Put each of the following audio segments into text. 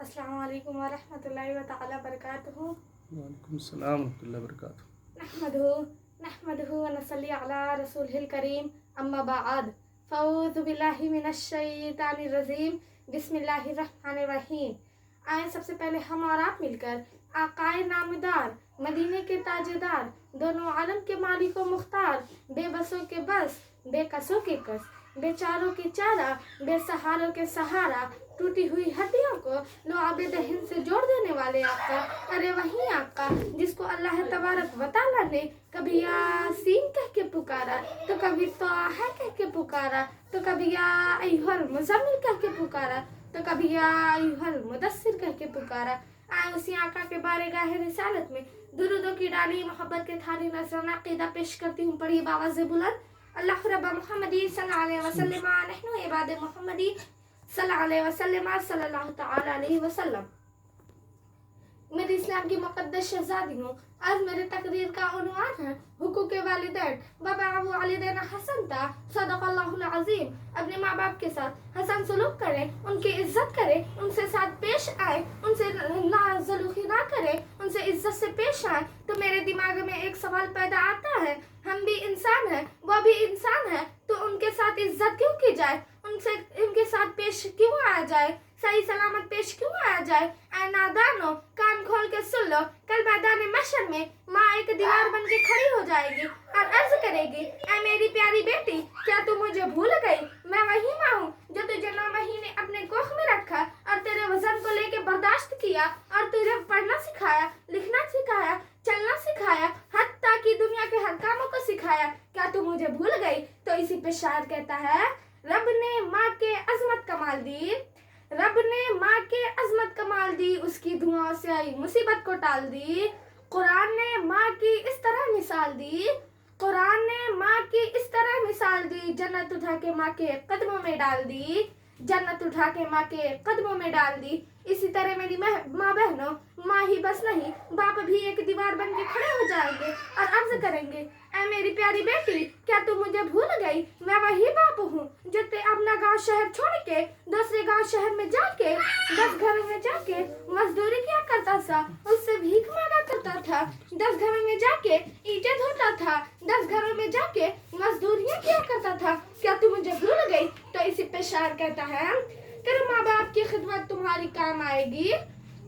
अस्सलाम वालेकुम व रहमतुल्लाहि व तआला बरकातुहू। वालेकुम अस्सलाम रहमतुल्लाहि वबरकातुहू। नहमदुहू व नसल्ली अला रसूलिल करीम, अम्मा बाद। फ़अऊज़ु बिल्लाहि मिनश शैतानिर रजीम, बिस्मिल्लाहिर रहमानिर रहीम। आए सबसे पहले हम और आप मिलकर आकाए नामदार, मदीने के ताजेदार, दोनों आलम के मालिक व मुख्तार, बेबसों के बस, बेकसों के कस, बेचारों के चारा, बेसहारों के सहारा, टूटी हुई हड्डियों को लुआबे दहन से जोड़ देने वाले आका, अरे वही आका जिसको अल्लाह तबारक व तआला ने कभी यासीन कह के पुकारा, तो कभी तोहा कह के पुकारा, तो कभी या अय्युहल मुज़म्मिल कह के पुकारा, तो कभी या अय्युहल मुदस्सिर कह के पुकारा। आए उसी आका के बारगाह रिसालत में दुरूदों की डाली मोहब्बत के थाली नज़राना अक़ीदा पेश करती हूँ, पढ़ी बावाज़े बुलंद। अल्लाह रब्बा मुहम्मदी सल्लल्लाहु अलैहि वसल्लम नहनु इबाद मुहम्मदी सल्लल्लाहु अलैहि वसल्लम सल्लल्लाहु तआला अलैहि वसल्लम। मेरे इस्लाम की मुक़द्दस शहज़ादी हूँ। आज मेरे तकरीर का उन्वान है हुकूक़ वालिदैन। बाबा अबू वालिदैन हसन था सदक़ल्लाहुल अज़ीम। अपने माँ बाप के साथ हसन सलूक करें, उनकी इज्जत करें, उनसे साथ पेश आए, उनसे नाज़ुलूक़ी ना करें, उनसे इज्जत से पेश आए। तो मेरे दिमाग में एक सवाल पैदा आता है, हम भी इंसान हैं, वो भी इंसान है, तो उनके साथ इज्जत क्यों की जाए, उनसे उनके साथ पेश क्यों आया जाए, सही सलामत पेश क्यों आया जाए। ऐ नादानो, कान खोल के सुन लो, कल मैदान महशर में माँ एक दीवार बन के खड़ी हो जाएगी और अर्ज करेगी, ऐ मेरी प्यारी बेटी, क्या तू मुझे भूल गई। मैं वही माँ हूँ जो तुझे 9 महीने अपने कोख में रखा और तेरे वजन को लेके बर्दाश्त किया और तुझे पढ़ना सिखाया, लिखना सिखाया, चलना सिखाया, हत्ता की दुनिया के हर कामों को सिखाया। क्या तू मुझे भूल गई। तो इसी पे शायर कहता है, रब ने माँ के अजमत कमाल दी, रब ने माँ के अजमत कमाल दी, उसकी दुआओं से आई मुसीबत को टाल दी। कुरान ने माँ की इस तरह मिसाल दी, कुरान ने माँ की इस तरह मिसाल दी, जन्नत उठा के माँ के कदमों में डाल दी, जन्नत उठा के माँ के कदमों में डाल दी। इसी तरह मेरी माँ बहनों, माँ ही बस नहीं, बाप भी एक दीवार बन के खड़े हो जाएंगे और अर्ज करेंगे, ऐ मेरी प्यारी बेटी, क्या तू मुझे भूल गई। मैं वही बाप हूँ जो अपना गांव शहर छोड़ के दूसरे गांव शहर में जाके 10 घरों में जाके मजदूरी किया करता था, उससे भीख मांगा करता था, 10 घरों में जाके ईंटें धोता था, 10 घरों में जाके मजदूरियाँ किया करता था। क्या तू मुझे भूल गई। तो इसी पे शायर कहता है, करो माँ बाप की खिदमत तुम्हारी काम आएगी,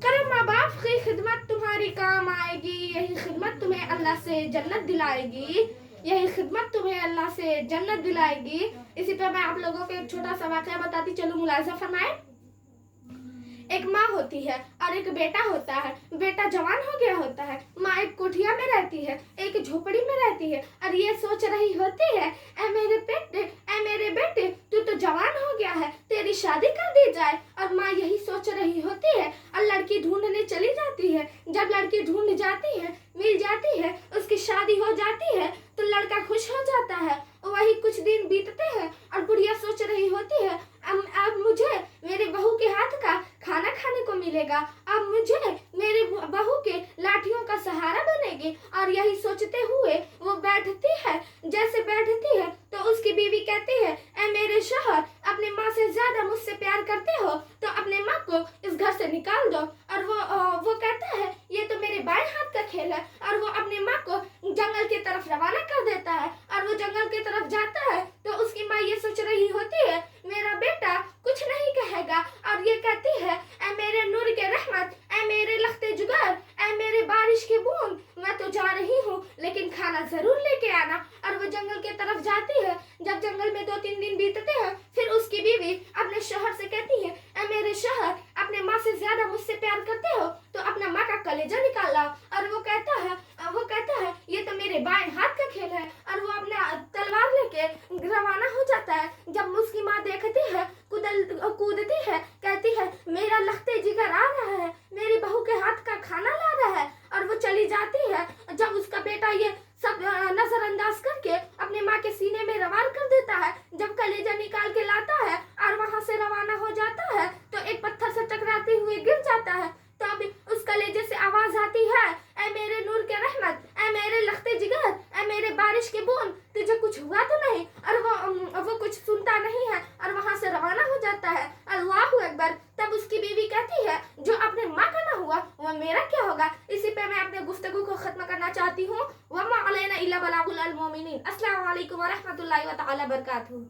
करो माँ बाप की खिदमत तुम्हारी काम आएगी, यही खिदमत तुम्हें अल्लाह से जन्नत दिलाएगी, यही खिदमत तुम्हें अल्लाह से जन्नत दिलाएगी। इसी पे मैं आप लोगों को एक छोटा सा वाक़या बताती चलूं, मुलाज़ा फरमाएं। एक माँ होती है और एक बेटा होता है। बेटा जवान हो गया होता है, माँ एक कोठिया में रहती है, एक झोपड़ी में रहती है और ये सोच रही होती है, ऐ मेरे बेटे, तू तो जवान हो गया है, तेरी शादी कर दी जाए। और माँ यही सोच रही होती है और लड़की ढूंढने चली जाती है। जब लड़की ढूंढ जाती है, मिल जाती है, उसकी शादी हो जाती है, तो लड़का खुश हो जाता है। वही कुछ दिन बीतते हैं और बुढ़िया सोच रही होती है, अब मुझे मेरे बहू के हाथ का खाना खाने को मिलेगा, अब मुझे मेरे बहू के लाठियों का सहारा बनेगी। और यही सोचते हुए वो बैठती है। जैसे बैठती है तो उसकी बीवी कहती है, ऐ मेरे शौहर, अपनी माँ से ज्यादा मुझसे प्यार करते हो तो अपने माँ को इस घर से निकाल दो। और वो कहता है, ये तो मेरे बाएं हाथ का खेल है। और वो अपनी माँ को जंगल की तरफ रवाना कर देता है और वो जंगल की तरफ जाता है तो उसकी माँ ये सोच रही होती है, मेरा बेटा कुछ नहीं कहेगा। और ये कहती है, ऐ मेरे नूर के रहमत, ऐ मेरे लखते जुगर, ऐ मेरे बारिश की बूंद, मैं तो जा रही हूँ लेकिन खाना जरूर लेके आना। और वो जंगल की तरफ जाती है। जब जंगल में 2-3 दिन बीतते हैं, फिर उसकी बीवी अपने शौहर से कहती है, ऐ मेरे शौहर, अपने माँ से ज्यादा मुझसे प्यार करते हो तो अपना माँ का कलेजा निकाल लाओ। और वो कहता है ये तो मेरे बाएं हाथ का खेल है। और वो अपना तलवार लेके रवाना हो जाता है। जब उसकी माँ देखती है, कूदती है, कहती है, मेरा लखते जिगर आ रहा है, मेरी बहू के हाथ का खाना ला रहा है। और वो चली जाती है। जब उसका बेटा ये सब नजरअंदाज करके अपने माँ के सीने में रवान कर देता है, जब कलेजा निकाल के लाता है और वहां से रवाना हो जाता है तो एक पत्थर से टकराते हुए गिर जाता है। तो अब उस कलेजे से आवाज आती है, ऐ मेरे नूर के रहमत, ऐ मेरे लखते जिगर, ऐ मेरे बारिश के बूंद, तुझे कुछ हुआ तो नहीं। और वो कुछ सुनता नहीं है और वहां से रवाना हो जाता है। अल्लाहु अकबर। तब उसकी बीवी कहती है, میرا کیا ہوگا؟ اسی پہ میں اپنے گفتگو کو ختم کرنا چاہتی ہوں. وما علینا الا بلاغ المؤمنین. السلام علیکم ورحمۃ اللہ تعالی وبرکاتہ.